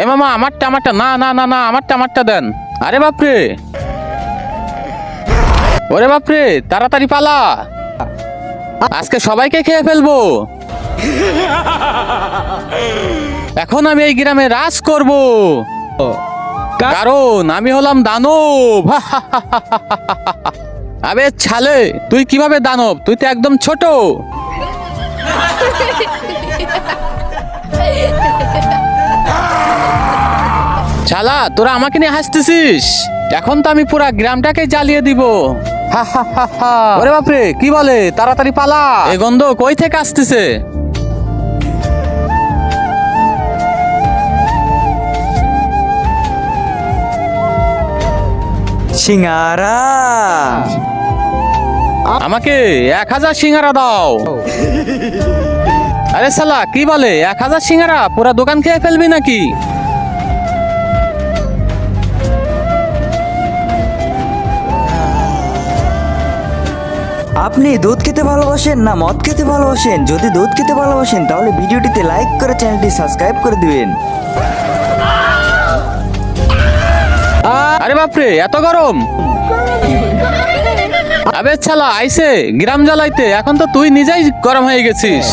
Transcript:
এ মামা আমারটা না না না না আমারটা দেন। আরে বাপরে, ওরে বাপরে, তাড়াতাড়ি পালা, আজকে সবাইকে খেয়ে ফেলবো। এখন আমি এই গ্রামে রাজ করব, কারণ আমি হলাম দানব। আবে ছালে, তুই কিভাবে দানব? তুই তো একদম ছোট। শালা, তোরা আমাকে নিয়ে হাসতেছিস? এখন তো আমি পুরা গ্রামটাকে জ্বালিয়ে দিব। ওরে বাপরে, কি বলে? তাড়াতাড়ি পালা, এই গন্ধ কই থেকে আসতেছে? সিঙ্গারা। আমাকে 1000 সিঙ্গারা দাও। আরে শালা, কি বলে 1000 সিঙ্গারা? পুরা দোকান খেয়ে ফেলবি নাকি? আপনি দুধ খেতে ভালোবাসেন না মদ খেতে ভালোবাসেন? যদি দুধ খেতে ভালোবাসেন তাহলে ভিডিওটিতে লাইক করে চ্যানেলটি সাবস্ক্রাইব করে দিবেন। আরে বাপরে, এত গরম! আবে শালা, আইছে গ্রাম জ্বালাইতে, এখন তো তুই নিজেই গরম হয়ে গেছিস।